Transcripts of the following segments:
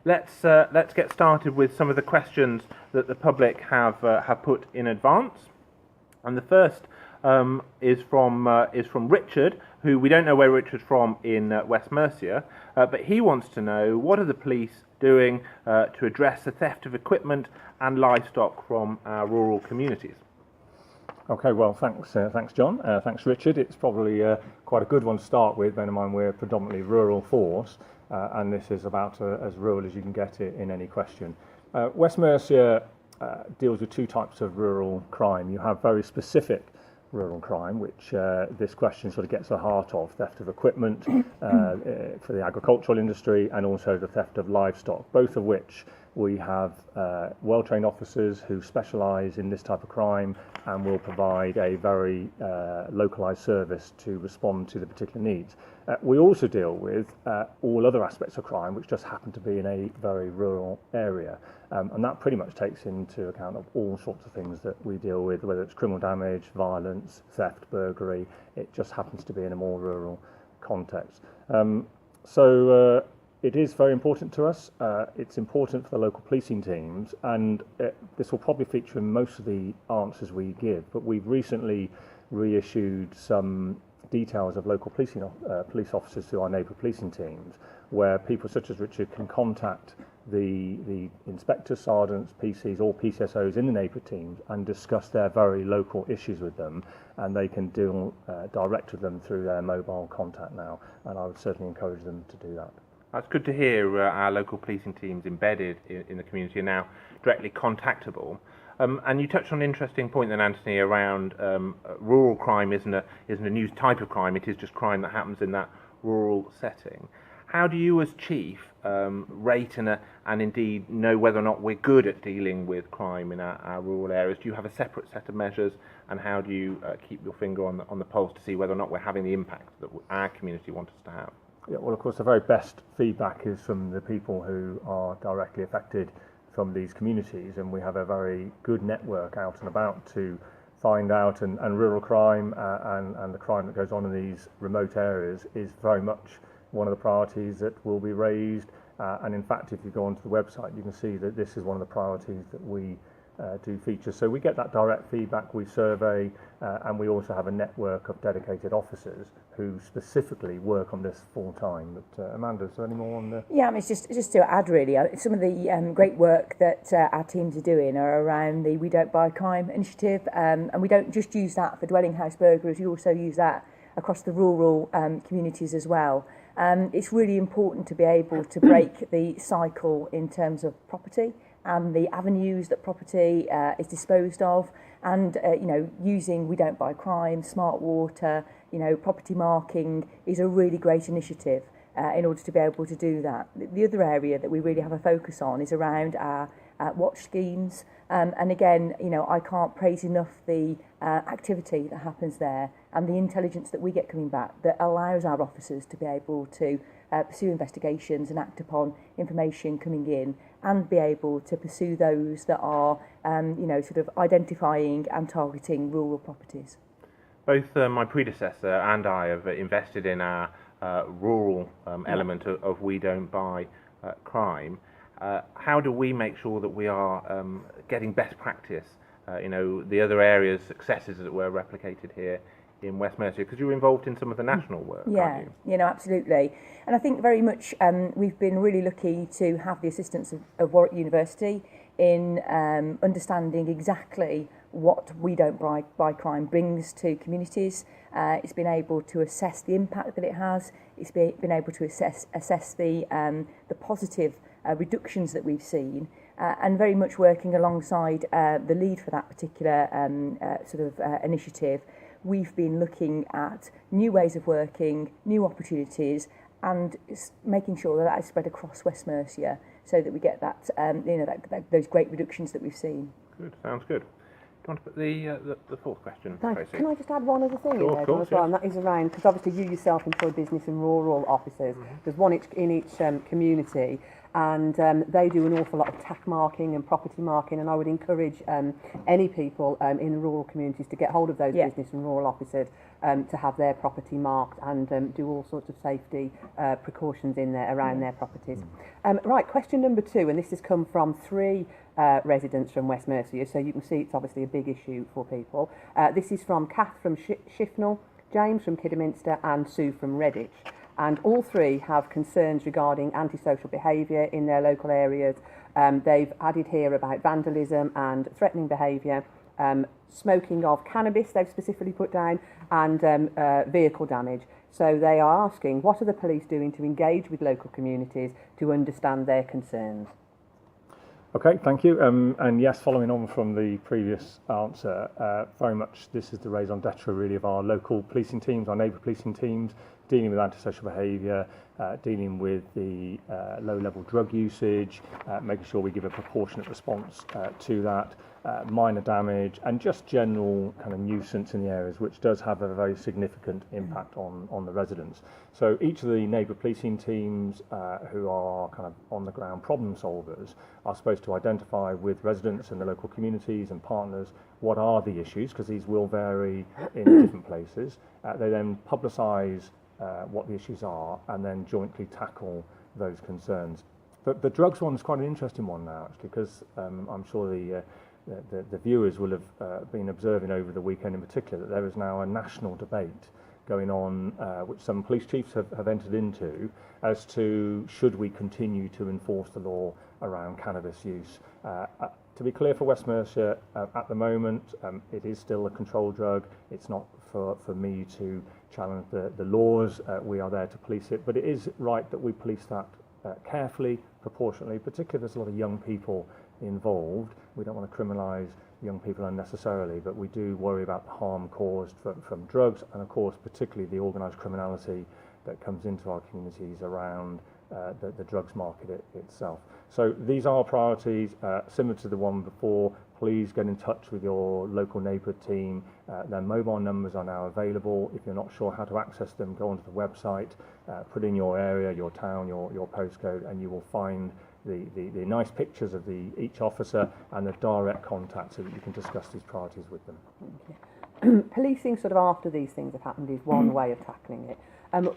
let's get started with some of the questions that the public have put in advance. And the first is from Richard, who we don't know where Richard's from in West Mercia, but he wants to know, what are the police doing to address the theft of equipment and livestock from our rural communities? Okay, well, thanks, John. Thanks, Richard. It's probably quite a good one to start with. Bear in mind we're a predominantly rural force, and this is about as rural as you can get it in any question. West Mercia deals with two types of rural crime. You have very specific rural crime, which this question sort of gets to the heart of: theft of equipment for the agricultural industry, and also the theft of livestock, both of which we have well-trained officers who specialise in this type of crime and will provide a very localised service to respond to the particular needs. We also deal with all other aspects of crime which just happen to be in a very rural area, and that pretty much takes into account of all sorts of things that we deal with, whether it's criminal damage, violence, theft, burglary. It just happens to be in a more rural context. It is very important to us. It's important for the local policing teams, and this will probably feature in most of the answers we give, but we've recently reissued some details of local police officers to our neighbour policing teams, where people such as Richard can contact the inspectors, sergeants, PCs or PCSOs in the neighbour teams and discuss their very local issues with them, and they can deal direct with them through their mobile contact now, and I would certainly encourage them to do that. It's good to hear our local policing teams embedded in the community are now directly contactable. And you touched on an interesting point then, Anthony, around rural crime isn't a new type of crime. It is just crime that happens in that rural setting. How do you, as chief, rate and indeed know whether or not we're good at dealing with crime in our rural areas? Do you have a separate set of measures, and how do you keep your finger on the pulse to see whether or not we're having the impact that our community wants us to have? Yeah, well, of course, the very best feedback is from the people who are directly affected from these communities, and we have a very good network out and about to find out, and rural crime and the crime that goes on in these remote areas is very much one of the priorities that will be raised, and in fact, if you go onto the website, you can see that this is one of the priorities that we do feature. So we get that direct feedback, we survey, and we also have a network of dedicated officers who specifically work on this full time. But Amanda, is there any more on the... Yeah, I mean, it's just to add really, some of the great work that our teams are doing are around the We Don't Buy Crime initiative, and we don't just use that for dwelling house burglaries, we also use that across the rural communities as well. It's really important to be able to break the cycle in terms of property and the avenues that property is disposed of, and using We Don't Buy Crime, smart water, property marking is a really great initiative in order to be able to do that. The other area that we really have a focus on is around our watch schemes, and again, I can't praise enough the activity that happens there and the intelligence that we get coming back that allows our officers to be able to pursue investigations and act upon information coming in, and be able to pursue those that are, sort of identifying and targeting rural properties. Both my predecessor and I have invested in our rural element of We Don't Buy Crime. How do we make sure that we are getting best practice, the other areas, successes that were replicated here in West Mercia? Because you're involved in some of the national work, aren't you? Absolutely. And I think very much we've been really lucky to have the assistance of Warwick University in understanding exactly what We Don't Buy Crime brings to communities. It's been able to assess the impact that it has. It's been able to assess the positive reductions that we've seen, and very much working alongside the lead for that particular initiative. We've been looking at new ways of working, new opportunities, and making sure that is spread across West Mercia, so that we get that, those great reductions that we've seen. Good, sounds good. Do you want to put the fourth question, Thanks. Tracy? Can I just add one other thing Sure, in of there, course, as well, yes. and that is around, because obviously you yourself employ business and rural officers. There's one in each community, and they do an awful lot of tack marking and property marking, and I would encourage any people in the rural communities to get hold of those business and rural officers to have their property marked and do all sorts of safety precautions in there around their properties. Right, question number 2, and this has come from 3 residents from West Mercia, so you can see it's obviously a big issue for people. This is from Kath from Shifnal, James from Kidderminster and Sue from Redditch. And all 3 have concerns regarding antisocial behaviour in their local areas. They've added here about vandalism and threatening behaviour, smoking of cannabis they've specifically put down, and vehicle damage. So they are asking, what are the police doing to engage with local communities to understand their concerns? Okay, thank you. And yes, following on from the previous answer, very much this is the raison d'etre really of our local policing teams, our neighbour policing teams, dealing with antisocial behaviour, dealing with the low-level drug usage, making sure we give a proportionate response to that, minor damage, and just general kind of nuisance in the areas, which does have a very significant impact on the residents. So each of the neighbour policing teams who are kind of on-the-ground problem solvers are supposed to identify with residents and the local communities and partners what are the issues, because these will vary in different places. They then publicise what the issues are and then jointly tackle those concerns. But the drugs one is quite an interesting one now, actually, because I'm sure the viewers will have been observing over the weekend in particular that there is now a national debate going on, which some police chiefs have entered into, as to should we continue to enforce the law around cannabis use. To be clear, for West Mercia, at the moment, it is still a controlled drug. It's not for me to challenge the laws. We are there to police it, but it is right that we police that carefully, proportionately, particularly if there's a lot of young people involved. We don't want to criminalise young people unnecessarily, but we do worry about the harm caused from drugs, and of course particularly the organised criminality that comes into our communities around the drugs market itself. So these are priorities similar to the one before. Please get in touch with your local neighbourhood team. Their mobile numbers are now available. If you're not sure how to access them, go onto the website, put in your area, your town, your postcode, and you will find the nice pictures of each officer and the direct contact so that you can discuss these priorities with them. Policing sort of after these things have happened is one way of tackling it.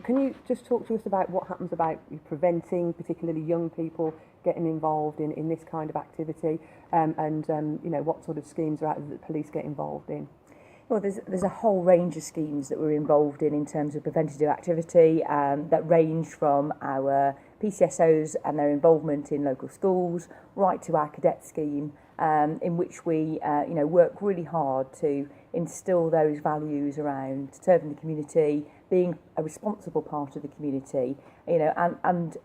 Can you just talk to us about what happens about preventing particularly young people getting involved in this kind of activity, and you know, what sort of schemes are out there that the police get involved in? Well, there's a whole range of schemes that we're involved in terms of preventative activity that range from our PCSOs and their involvement in local schools right to our cadet scheme, in which we work really hard to instill those values around serving the community, being a responsible part of the community, and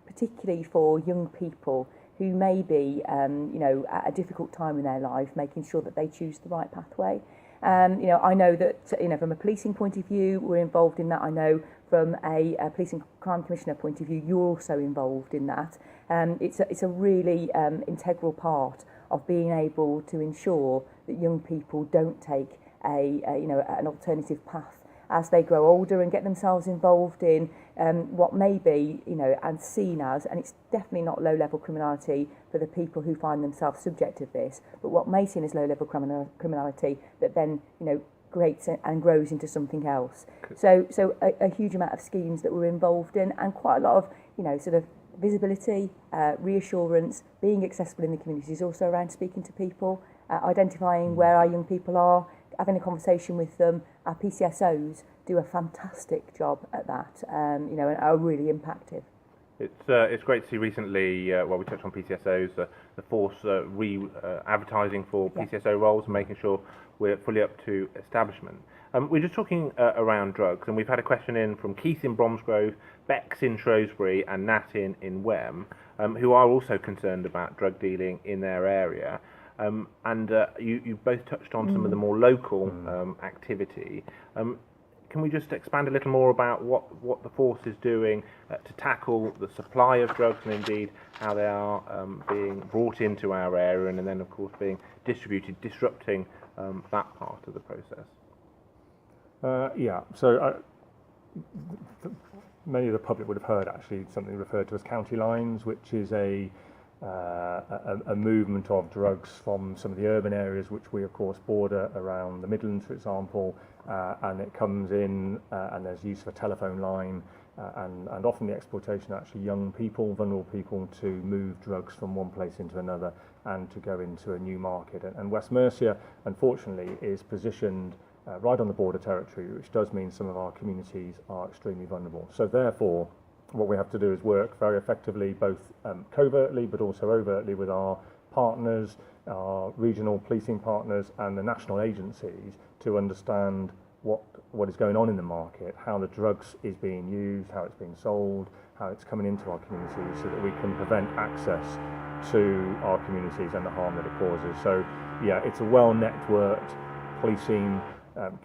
particularly for young people who may be at a difficult time in their life, making sure that they choose the right pathway. I know that from a policing point of view, we're involved in that. I know from a Police and Crime Commissioner point of view, you're also involved in that. It's a really integral part of being able to ensure that young people don't take an alternative path as they grow older and get themselves involved in what may be, and seen as, and it's definitely not low-level criminality for the people who find themselves subject to this, but what may be seen as low-level criminality that then, creates and grows into something else. So a huge amount of schemes that we're involved in, and quite a lot of, sort of visibility, reassurance, being accessible in the community is also around speaking to people, identifying where our young people are, having a conversation with them. Our PCSOs do a fantastic job at that, and are really impactful. It's great to see recently, we touched on PCSOs, the force advertising for PCSO roles and making sure we're fully up to establishment. We're just talking around drugs, and we've had a question in from Keith in Bromsgrove, Bex in Shrewsbury, and Nat in Wem, who are also concerned about drug dealing in their area. And you both touched on some of the more local activity. Can we just expand a little more about what the force is doing to tackle the supply of drugs, and indeed how they are being brought into our area and then of course being distributed, disrupting that part of the process? So many of the public would have heard actually something referred to as county lines, which is a movement of drugs from some of the urban areas which we of course border around the Midlands, for example, and it comes in and there's use of a telephone line and often the exploitation of actually young people, vulnerable people, to move drugs from one place into another and to go into a new market. And West Mercia, unfortunately, is positioned right on the border territory, which does mean some of our communities are extremely vulnerable. So therefore, what we have to do is work very effectively, both covertly but also overtly, with our partners, our regional policing partners and the national agencies to understand what is going on in the market, how the drugs is being used, how it's being sold, how it's coming into our communities, so that we can prevent access to our communities and the harm that it causes. So yeah, it's a well-networked policing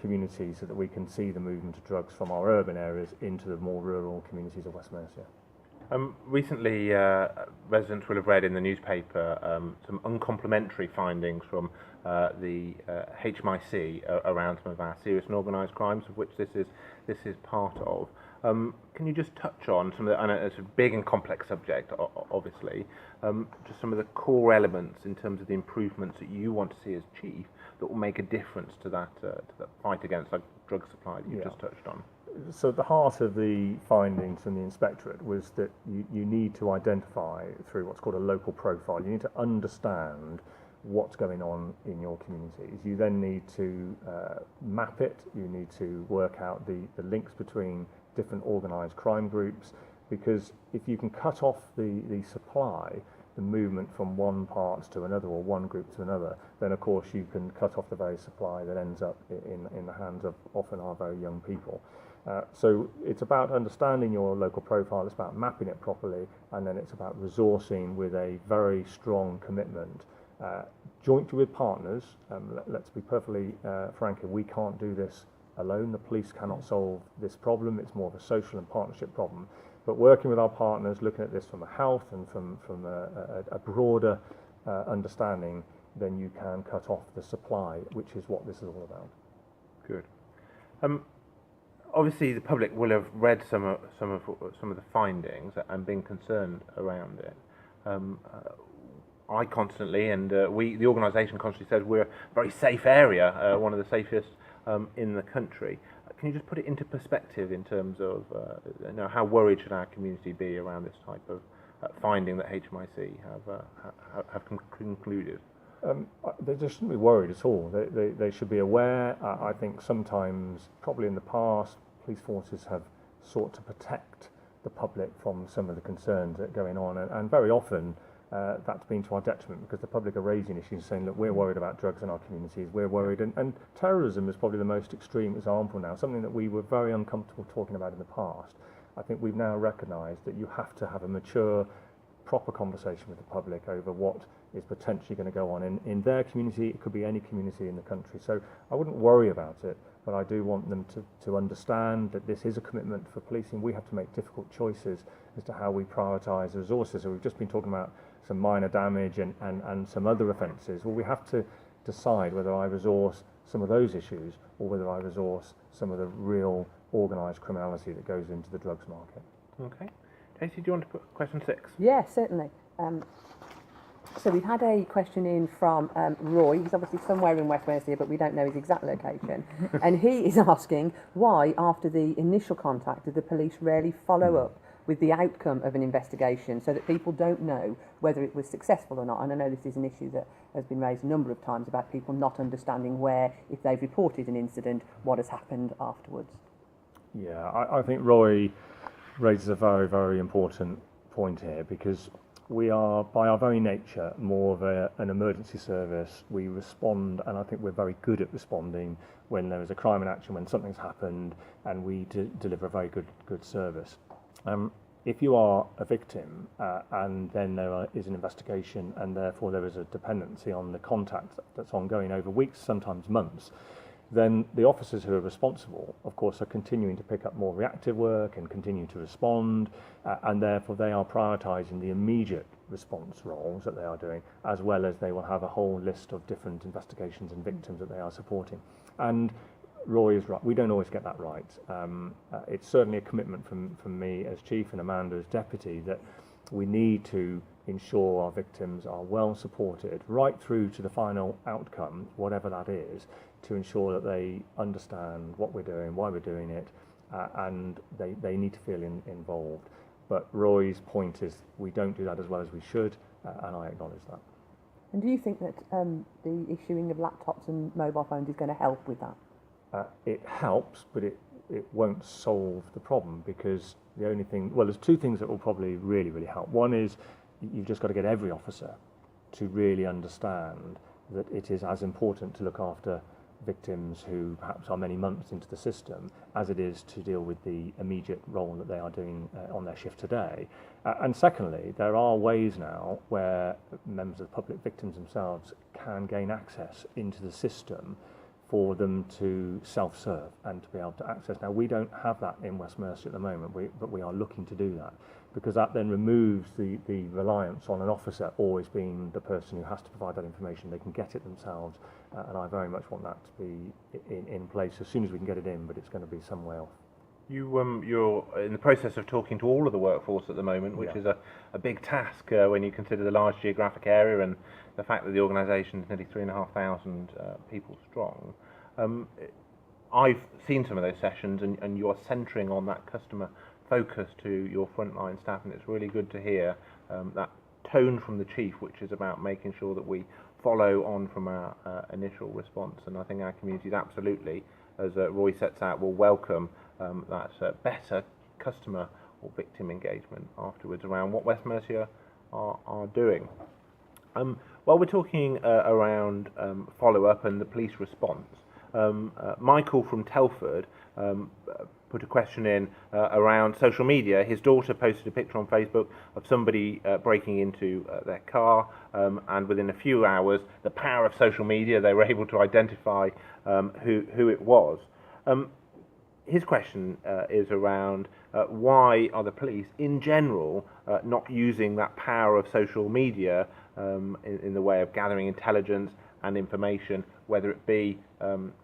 community so that we can see the movement of drugs from our urban areas into the more rural communities of West Mercia. Recently, residents will have read in the newspaper some uncomplimentary findings from the HMIC around some of our serious and organised crimes, of which this is part of. Can you just touch on some of the, and it's a big and complex subject, obviously, just some of the core elements in terms of the improvements that you want to see as chief that will make a difference to that fight against like drug supply that you just touched on? So at the heart of the findings from the inspectorate was that you need to identify through what's called a local profile. You need to understand what's going on in your communities. You then need to map it. You need to work out the links between different organised crime groups, because if you can cut off the supply, the movement from one part to another or one group to another, then of course you can cut off the very supply that ends up in the hands of often our very young people. So it's about understanding your local profile, it's about mapping it properly, and then it's about resourcing with a very strong commitment, jointly with partners. Let's be perfectly frank, we can't do this alone. The police cannot solve this problem. It's more of a social and partnership problem. But working with our partners, looking at this from a health and from a broader understanding, then you can cut off the supply, which is what this is all about. Good. Obviously, the public will have read some of the findings and been concerned around it. I constantly, and the organisation constantly says we're a very safe area, one of the safest in the country. Can you just put it into perspective in terms of how worried should our community be around this type of finding that HMIC have concluded? They just shouldn't be worried at all. They should be aware. I think sometimes, probably in the past, police forces have sought to protect the public from some of the concerns that are going on, and very often that's been to our detriment, because the public are raising issues saying, look, we're worried about drugs in our communities, we're worried, and terrorism is probably the most extreme example now, something that we were very uncomfortable talking about in the past. I think we've now recognised that you have to have a mature, proper conversation with the public over what is potentially going to go on in their community. It could be any community in the country. So I wouldn't worry about it, but I do want them to understand that this is a commitment for policing. We have to make difficult choices as to how we prioritise resources. So we've just been talking about some minor damage and some other offences. Well, we have to decide whether I resource some of those issues or whether I resource some of the real organised criminality that goes into the drugs market. Okay. Casey, do you want to put question 6? Yeah, certainly. So we've had a question in from Roy. He's obviously somewhere in West Mercia, but we don't know his exact location. And he is asking why, after the initial contact, did the police rarely follow up with the outcome of an investigation, so that people don't know whether it was successful or not. And I know this is an issue that has been raised a number of times about people not understanding where, if they've reported an incident, what has happened afterwards. Yeah, I think Roy raises a very, very important point here, because we are, by our very nature, more of an emergency service. We respond, and I think we're very good at responding when there is a crime in action, when something's happened, and we deliver a very good service. If you are a victim and then there is an investigation, and therefore there is a dependency on the contact that's ongoing over weeks, sometimes months, then the officers who are responsible, of course, are continuing to pick up more reactive work and continue to respond, and therefore they are prioritising the immediate response roles that they are doing, as well as they will have a whole list of different investigations and victims that they are supporting. And Roy is right. We don't always get that right. It's certainly a commitment from me as chief and Amanda as deputy that we need to ensure our victims are well supported right through to the final outcome, whatever that is, to ensure that they understand what we're doing, why we're doing it, and they need to feel involved. But Roy's point is we don't do that as well as we should, and I acknowledge that. And do you think that the issuing of laptops and mobile phones is going to help with that? It helps, but it won't solve the problem, because the only thing, well, there's two things that will probably really help. One is you've just got to get every officer to really understand that it is as important to look after victims who perhaps are many months into the system as it is to deal with the immediate role that they are doing on their shift today. And secondly, there are ways now where members of the public, victims themselves, can gain access into the system for them to self-serve and to be able to access. Now, we don't have that in West Mercia at the moment, but we are looking to do that, because that then removes the reliance on an officer always being the person who has to provide that information. They can get it themselves, and I very much want that to be in place as soon as we can get it in, but it's going to be some way off. You're in the process of talking to all of the workforce at the moment, which is a big task when you consider the large geographic area and the fact that the organisation is nearly 3,500 people strong. I've seen some of those sessions, and you're centring on that customer focus to your frontline staff, and it's really good to hear that tone from the chief, which is about making sure that we follow on from our initial response. And I think our communities absolutely, as Roy sets out, will welcome that better customer or victim engagement afterwards around what West Mercia are doing. While we're talking around follow-up and the police response, Michael from Telford put a question in around social media. His daughter posted a picture on Facebook of somebody breaking into their car, and within a few hours, the power of social media, they were able to identify who it was. His question is around why are the police in general not using that power of social media in the way of gathering intelligence and information, whether it be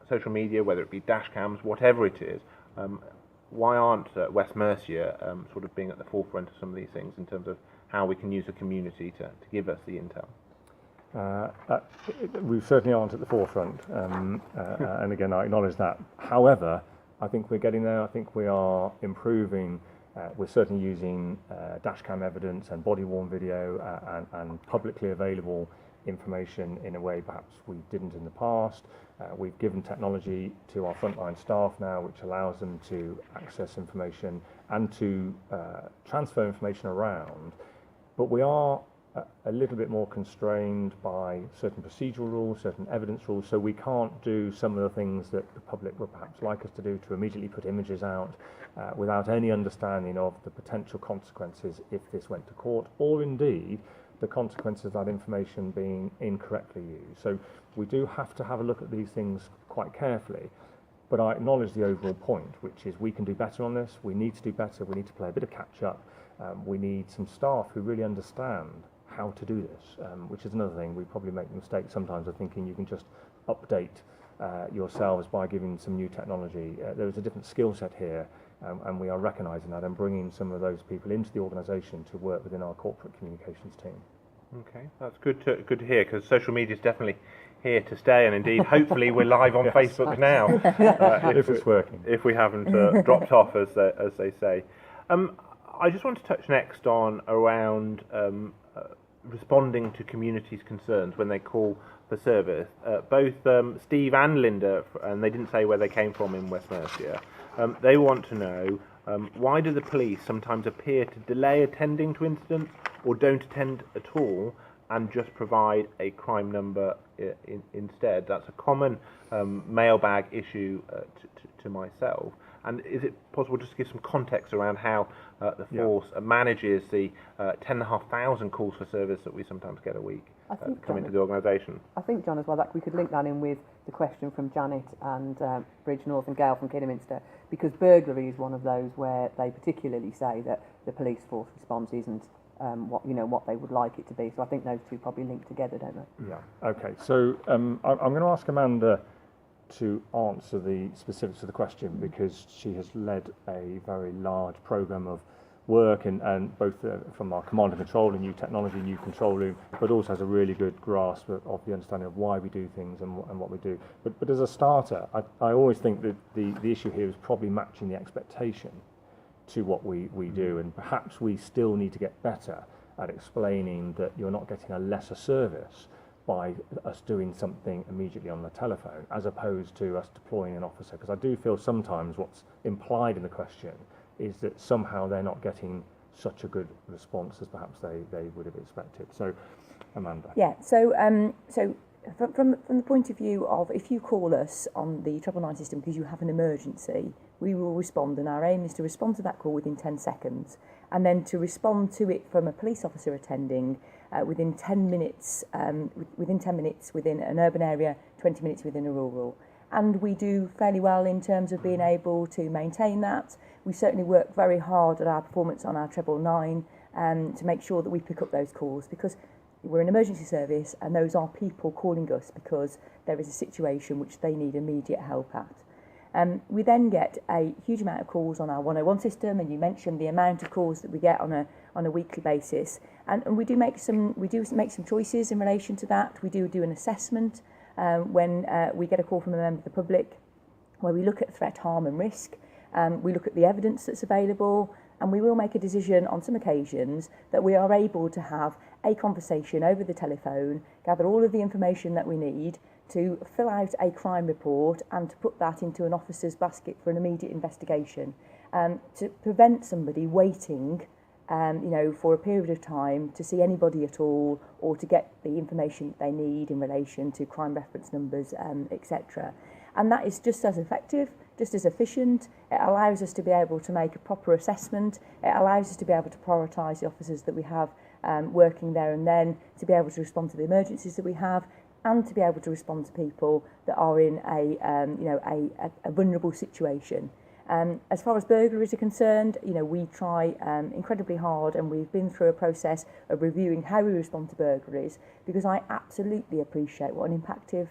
social media, whether it be dash cams, whatever it is. Why aren't West Mercia sort of being at the forefront of some of these things in terms of how we can use the community to give us the intel? We certainly aren't at the forefront, and again, I acknowledge that. However, I think we're getting there. I think we are improving. We're certainly using dashcam evidence and body-worn video and publicly available information in a way perhaps we didn't in the past. We've given technology to our frontline staff now, which allows them to access information and to transfer information around. But we are a little bit more constrained by certain procedural rules, certain evidence rules, so we can't do some of the things that the public would perhaps like us to do, to immediately put images out without any understanding of the potential consequences if this went to court, or indeed the consequences of that information being incorrectly used. So we do have to have a look at these things quite carefully, but I acknowledge the overall point, which is we can do better on this, we need to do better, we need to play a bit of catch up, we need some staff who really understand how to do this, which is another thing. We probably make the mistake sometimes of thinking you can just update yourselves by giving some new technology. There is a different skill set here, and we are recognising that and bringing some of those people into the organisation to work within our corporate communications team. Okay, that's good to hear, because social media is definitely here to stay, and indeed, hopefully, we're live on Facebook now. If it's working. If we haven't dropped off, as they say. I just want to touch next on around responding to communities' concerns when they call for service. Both Steve and Linda, and they didn't say where they came from in West Mercia, they want to know why do the police sometimes appear to delay attending to incidents or don't attend at all and just provide a crime number instead. That's a common mailbag issue to myself. And is it possible just to give some context around how the force manages the 10,500 calls for service that we sometimes get a week come into the organisation? I think, John, as well, that we could link that in with the question from Janet and Bridge North and Gail from Kidderminster, because burglary is one of those where they particularly say that the police force response isn't what they would like it to be. So I think those two probably link together, don't they? Yeah. Okay. So I'm going to ask Amanda to answer the specifics of the question, because she has led a very large programme of work and both from our command and control and new technology, new control room, but also has a really good grasp of the understanding of why we do things and what we do. But as a starter, I always think that the issue here is probably matching the expectation to what we do, and perhaps we still need to get better at explaining that you're not getting a lesser service by us doing something immediately on the telephone as opposed to us deploying an officer, because I do feel sometimes what's implied in the question is that somehow they're not getting such a good response as perhaps they would have expected. So, Amanda. Yeah, so from the point of view of, if you call us on the 999 system because you have an emergency, we will respond, and our aim is to respond to that call within 10 seconds, and then to respond to it from a police officer attending within 10 minutes, within an urban area, 20 minutes within a rural. And we do fairly well in terms of being able to maintain that. We certainly work very hard at our performance on our 999 to make sure that we pick up those calls, because we're an emergency service and those are people calling us because there is a situation which they need immediate help at. We then get a huge amount of calls on our 101 system, and you mentioned the amount of calls that we get on a weekly basis, and we do make some choices in relation to that. We do an assessment when we get a call from a member of the public, where we look at threat, harm and risk. We look at the evidence that's available, and we will make a decision on some occasions that we are able to have a conversation over the telephone, gather all of the information that we need to fill out a crime report and to put that into an officer's basket for an immediate investigation, to prevent somebody waiting for a period of time to see anybody at all, or to get the information that they need in relation to crime reference numbers, etc. And that is just as effective, just as efficient. It allows us to be able to make a proper assessment. It allows us to be able to prioritise the officers that we have working there and then, to be able to respond to the emergencies that we have, and to be able to respond to people that are in a vulnerable situation. As far as burglaries are concerned, we try incredibly hard, and we've been through a process of reviewing how we respond to burglaries, because I absolutely appreciate what an impactive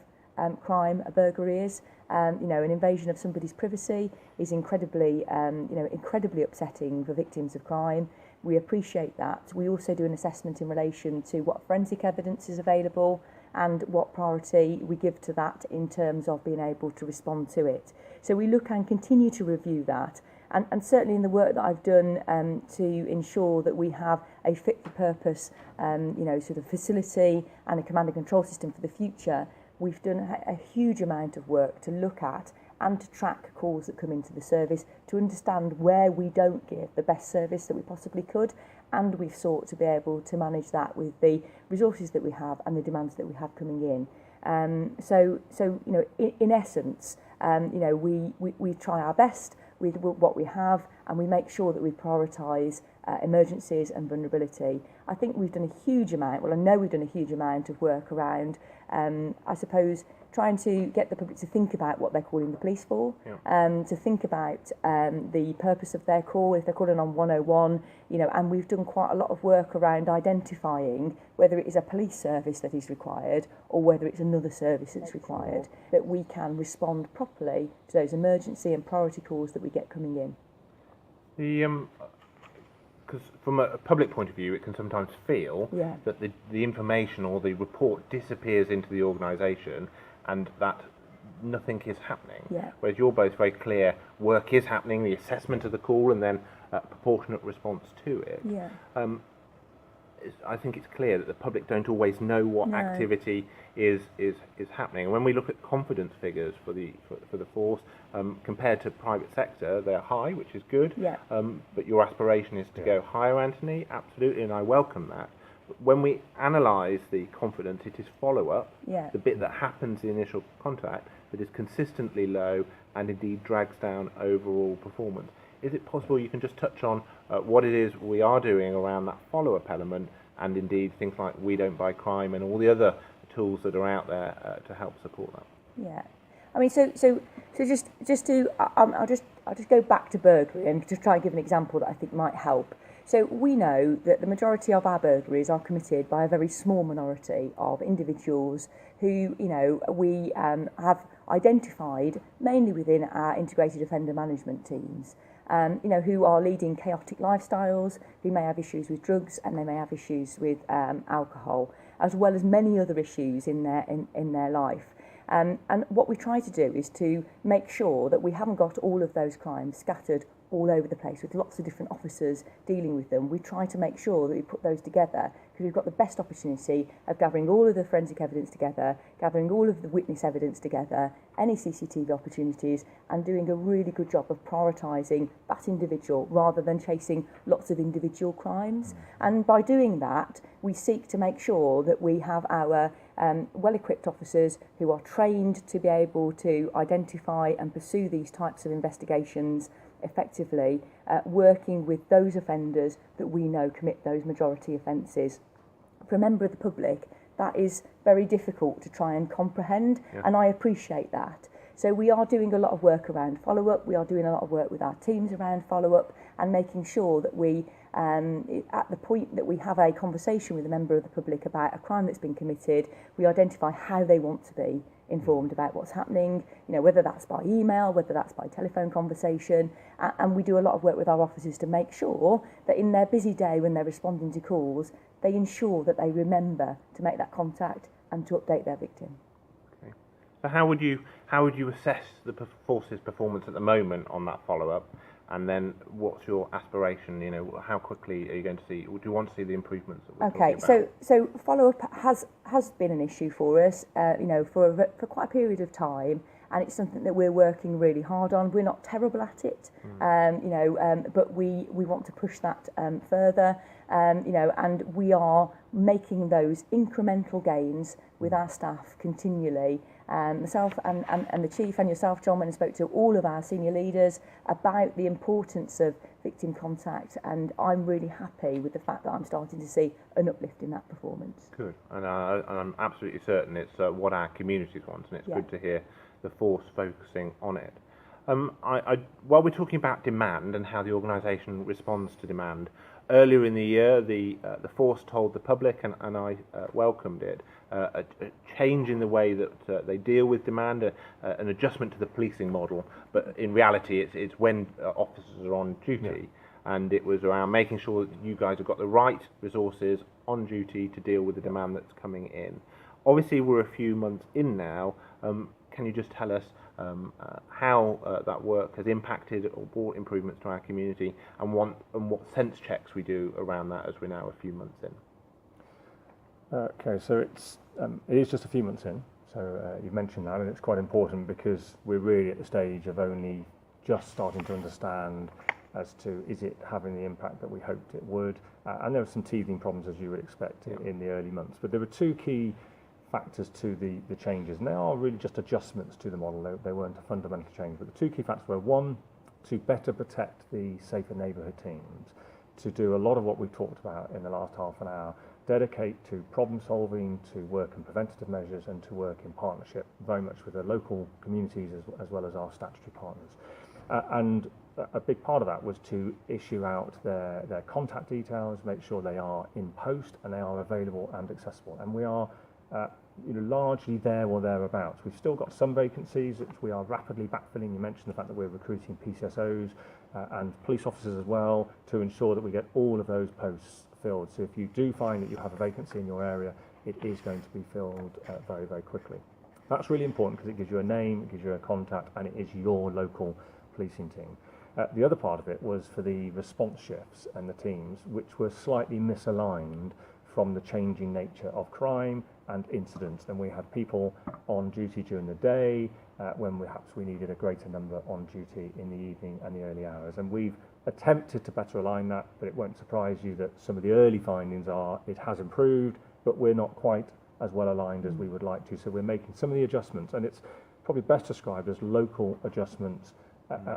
crime a burglary is. An invasion of somebody's privacy is incredibly upsetting for victims of crime. We appreciate that. We also do an assessment in relation to what forensic evidence is available and what priority we give to that in terms of being able to respond to it. So we look and continue to review that, and certainly in the work that I've done to ensure that we have a fit-for-purpose sort of facility and a command and control system for the future, we've done a huge amount of work to look at and to track calls that come into the service, to understand where we don't give the best service that we possibly could, and we've sought to be able to manage that with the resources that we have and the demands that we have coming in. In essence, we try our best with what we have, and we make sure that we prioritise emergencies and vulnerability. I think we've done a huge amount, I know we've done a huge amount of work around, I suppose, trying to get the public to think about what they're calling the police for, to think about the purpose of their call, if they're calling on 101, and we've done quite a lot of work around identifying whether it is a police service that is required or whether it's another service that's required, that we can respond properly to those emergency and priority calls that we get coming in. Because from a public point of view, it can sometimes feel that the information or the report disappears into the organisation and that nothing is happening. Whereas you're both very clear, work is happening, the assessment of the call, and then a proportionate response to it. I think it's clear that the public don't always know what activity is happening. And when we look at confidence figures for the force, compared to private sector, they're high, which is good. But your aspiration is to go higher, Anthony. Absolutely, and I welcome that. But when we analyse the confidence, it is follow-up, the bit that happens the initial contact, that is consistently low and indeed drags down overall performance. Is it possible you can just touch on what it is we are doing around that follow-up element, and indeed things like We Don't Buy Crime and all the other tools that are out there to help support that? I mean, so just to I'll just go back to burglary and just try and give an example that I think might help. So we know that the majority of our burglaries are committed by a very small minority of individuals who, we have identified mainly within our integrated offender management teams, who are leading chaotic lifestyles, who may have issues with drugs and they may have issues with alcohol, as well as many other issues in their life. And what we try to do is to make sure that we haven't got all of those crimes scattered all over the place with lots of different officers dealing with them. We try to make sure that we put those together because we've got the best opportunity of gathering all of the forensic evidence together, gathering all of the witness evidence together, any CCTV opportunities, and doing a really good job of prioritising that individual rather than chasing lots of individual crimes. And by doing that, we seek to make sure that we have our well-equipped officers who are trained to be able to identify and pursue these types of investigations effectively, working with those offenders that we know commit those majority offences. For a member of the public, that is very difficult to try and comprehend, and I appreciate that. So we are doing a lot of work around follow-up, we are doing a lot of work with our teams around follow-up and making sure that we, at the point that we have a conversation with a member of the public about a crime that's been committed, we identify how they want to be informed about what's happening, whether that's by email, whether that's by telephone conversation, and we do a lot of work with our officers to make sure that in their busy day when they're responding to calls, they ensure that they remember to make that contact and to update their victim. Okay. So how would you assess the force's performance at the moment on that follow-up? And then what's your aspiration? How quickly are you going to see? Do you want to see the improvements that we're talking about? So follow-up has been an issue for us, for quite a period of time, and it's something that we're working really hard on. We're not terrible at it, but we want to push that further, and we are making those incremental gains with our staff continually. Myself and the Chief and yourself, John, went and spoke to all of our senior leaders about the importance of victim contact, and I'm really happy with the fact that I'm starting to see an uplift in that performance. Good, and I'm absolutely certain it's what our communities want, and it's good to hear the force focusing on it. While we're talking about demand and how the organisation responds to demand, earlier in the year the force told the public, and I welcomed it, a change in the way that they deal with demand, an adjustment to the policing model, but in reality it's when officers are on duty, and it was around making sure that you guys have got the right resources on duty to deal with the demand that's coming in. Obviously we're a few months in now. Can you just tell us how that work has impacted or brought improvements to our community, and what sense checks we do around that as we're now a few months in? Okay, so it is just a few months in, so you've mentioned that, and it's quite important because we're really at the stage of only just starting to understand as to is it having the impact that we hoped it would, and there were some teething problems as you would expect in the early months, but there were two key factors to the changes, and they are really just adjustments to the model. They weren't a fundamental change, but the two key factors were, one, to better protect the safer neighbourhood teams, to do a lot of what we talked about in the last half an hour, dedicate to problem solving, to work in preventative measures, and to work in partnership very much with the local communities as well as our statutory partners. And a big part of that was to issue out their contact details, make sure they are in post and they are available and accessible. And we are largely there or thereabouts. We've still got some vacancies which we are rapidly backfilling. You mentioned the fact that we're recruiting PCSOs and police officers as well to ensure that we get all of those posts filled. So if you do find that you have a vacancy in your area, it is going to be filled very, very quickly. That's really important because it gives you a name, it gives you a contact, and it is your local policing team. The other part of it was for the response shifts and the teams, which were slightly misaligned from the changing nature of crime and incidents. And we had people on duty during the day when perhaps we needed a greater number on duty in the evening and the early hours. And we've attempted to better align that, but it won't surprise you that some of the early findings are it has improved, but we're not quite as well aligned as we would like to. So we're making some of the adjustments, and it's probably best described as local adjustments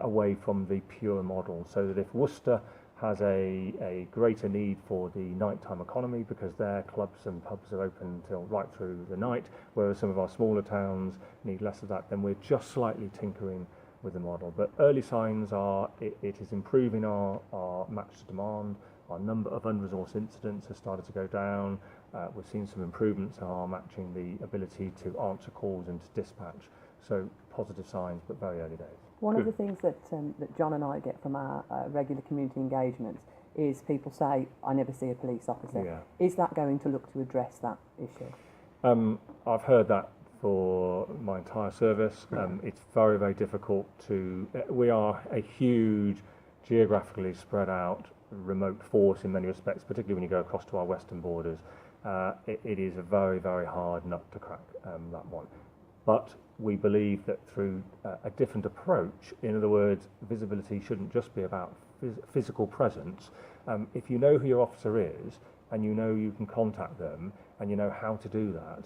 away from the pure model, so that if Worcester has a greater need for the nighttime economy because their clubs and pubs are open till right through the night, whereas some of our smaller towns need less of that, then we're just slightly tinkering with the model. But early signs are it is improving our match to demand. Our number of unresourced incidents has started to go down. We've seen some improvements in our matching the ability to answer calls and to dispatch. So positive signs, but very early days. One of the things that John and I get from our regular community engagements is people say, I never see a police officer. Yeah. Is that going to look to address that issue? I've heard that for my entire service. It's very, very difficult to... we are a huge, geographically spread out, remote force in many respects, particularly when you go across to our western borders. It is a very, very hard nut to crack, that one. But we believe that through a different approach, in other words, visibility shouldn't just be about physical presence. If you know who your officer is, and you know you can contact them, and you know how to do that,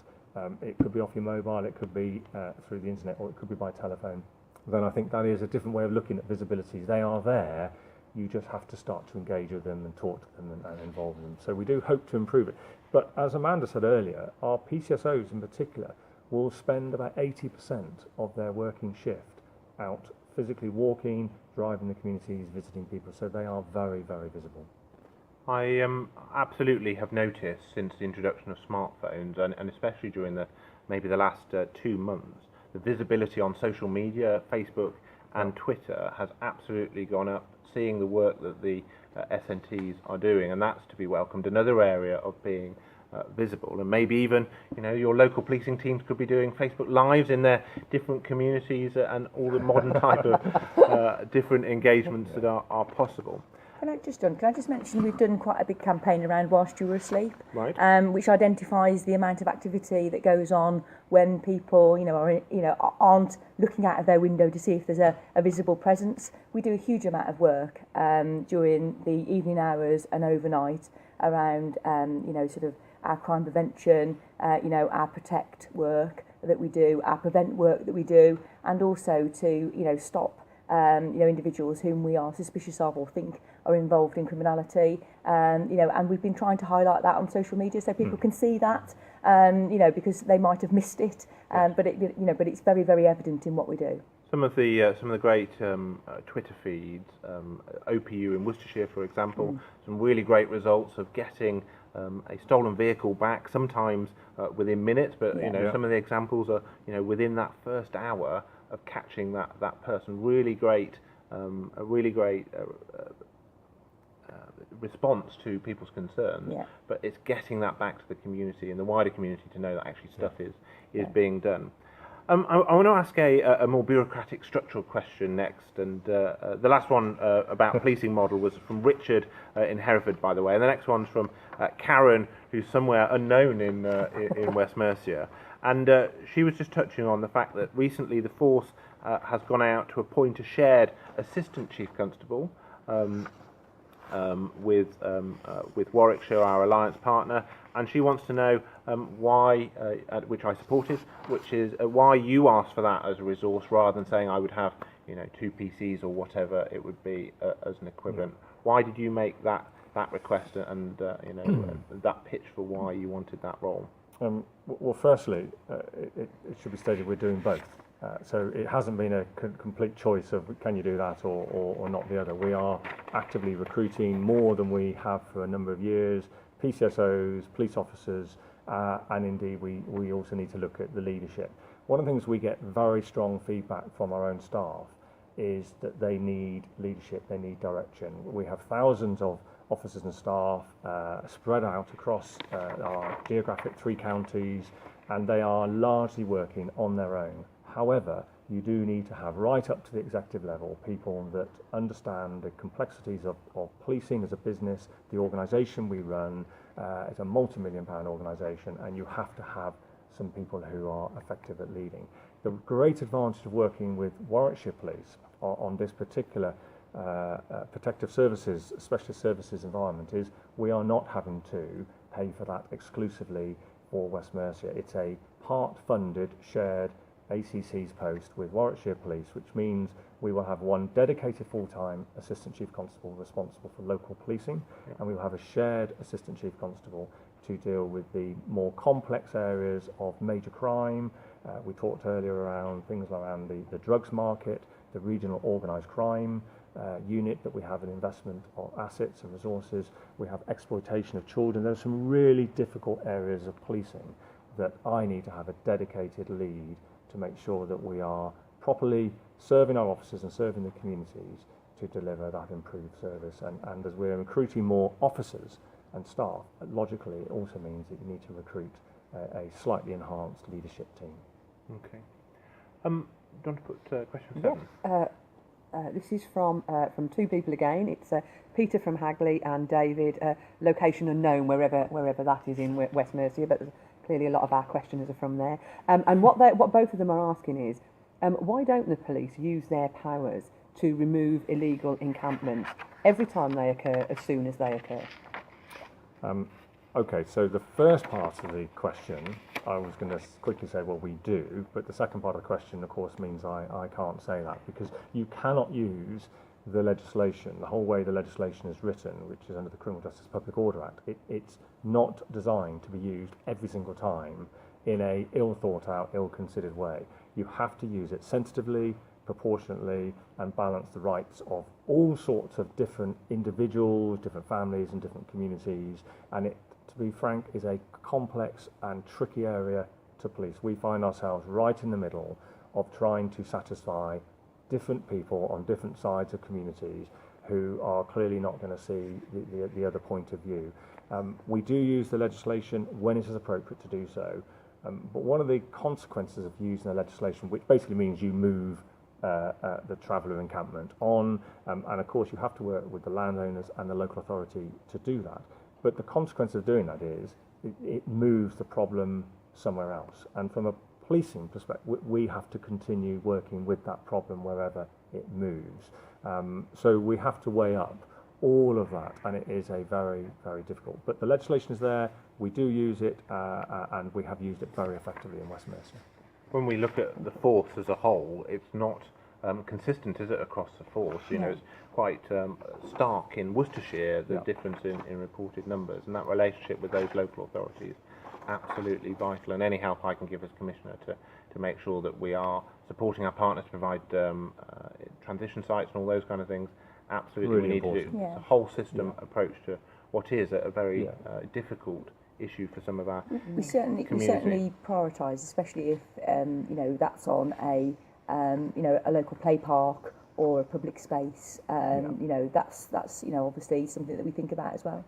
it could be off your mobile, it could be through the internet, or it could be by telephone, then I think that is a different way of looking at visibilities. They are there, you just have to start to engage with them and talk to them and involve them. So we do hope to improve it. But as Amanda said earlier, our PCSOs in particular will spend about 80% of their working shift out physically walking, driving the communities, visiting people. So they are very, very visible. I absolutely have noticed since the introduction of smartphones, and especially during maybe the last 2 months, the visibility on social media, Facebook and Twitter has absolutely gone up, seeing the work that the SNTs are doing, and that's to be welcomed. Another area of being visible, and maybe even, you know, your local policing teams could be doing Facebook Lives in their different communities and all the modern type of different engagements that are possible. Can I just mention we've done quite a big campaign around whilst you were asleep, right? Which identifies the amount of activity that goes on when people, aren't looking out of their window to see if there's a visible presence. We do a huge amount of work during the evening hours and overnight around, sort of our crime prevention, our protect work that we do, our prevent work that we do, and also to, stop individuals whom we are suspicious of or think are involved in criminality, and we've been trying to highlight that on social media so people can see that, because they might have missed it, but it's very, very evident in what we do. Some of the great Twitter feeds, OPU in Worcestershire, for example, some really great results of getting a stolen vehicle back, sometimes within minutes, but some of the examples are within that first hour of catching that person. Really great, a really great response to people's concerns. Yeah. But it's getting that back to the community and the wider community to know that actually stuff is being done. I want to ask a more bureaucratic structural question next, and the last one about policing model was from Richard in Hereford, by the way, and the next one's from Karen, who's somewhere unknown in West Mercia, and she was just touching on the fact that recently the force has gone out to appoint a shared assistant chief constable with Warwickshire, our alliance partner, and she wants to know why, which I supported, which is why you asked for that as a resource rather than saying I would have 2 PCs or whatever it would be as an equivalent. Why did you make that request and that pitch for why you wanted that role? Well, firstly, it should be stated we're doing both. So it hasn't been a complete choice of can you do that or not the other. We are actively recruiting more than we have for a number of years, PCSOs, police officers, and indeed we also need to look at the leadership. One of the things we get very strong feedback from our own staff is that they need leadership, they need direction. We have thousands of officers and staff spread out across our geographic 3 counties, and they are largely working on their own. However, you do need to have right up to the executive level people that understand the complexities of policing as a business. The organisation we run is a multi-million-pound organisation, and you have to have some people who are effective at leading. The great advantage of working with Warwickshire Police on this particular protective services, specialist services environment is we are not having to pay for that exclusively for West Mercia. It's a part-funded, shared ACC's post with Warwickshire Police, which means we will have one dedicated full-time Assistant Chief Constable responsible for local policing, and we will have a shared Assistant Chief Constable to deal with the more complex areas of major crime. We talked earlier around things around the drugs market, the regional organised crime unit that we have an investment of assets and resources. We have exploitation of children. There are some really difficult areas of policing that I need to have a dedicated lead to make sure that we are properly serving our officers and serving the communities to deliver that improved service. And as we're recruiting more officers and staff, logically it also means that you need to recruit a slightly enhanced leadership team. Okay. Do you want to put question 7? Yes. This is from two people again. It's Peter from Hagley and David, location unknown, wherever that is in West Mercia, but clearly a lot of our questioners are from there. And what both of them are asking is, why don't the police use their powers to remove illegal encampments every time they occur, as soon as they occur? Okay, so the first part of the question, I was going to quickly say, well, we do, but the second part of the question, of course, means I can't say that, because you cannot use the legislation, the whole way the legislation is written, which is under the Criminal Justice Public Order Act. It's not designed to be used every single time in a ill-thought-out, ill-considered way. You have to use it sensitively, proportionately, and balance the rights of all sorts of different individuals, different families and different communities, and it, to be frank, is a complex and tricky area to police. We find ourselves right in the middle of trying to satisfy different people on different sides of communities who are clearly not going to see the other point of view. We do use the legislation when it is appropriate to do so, but one of the consequences of using the legislation, which basically means you move the traveller encampment on, and of course you have to work with the landowners and the local authority to do that. But the consequence of doing that is it moves the problem somewhere else. And from a policing perspective, we have to continue working with that problem wherever it moves. So we have to weigh up all of that, and it is a very, very difficult. But the legislation is there, we do use it, and we have used it very effectively in West Mercia. When we look at the force as a whole, it's not consistent, is it, across the force? You know, it's quite stark in Worcestershire, the difference in reported numbers, and that relationship with those local authorities, absolutely vital. And any help I can give as Commissioner to make sure that we are supporting our partners to provide transition sites and all those kind of things, absolutely Really we need important. to do. It's a whole system approach to what is a very difficult issue for some of our We certainly prioritise, especially if you know, that's on a you know, a local play park or a public space. You know, that's you know, obviously something that we think about as well.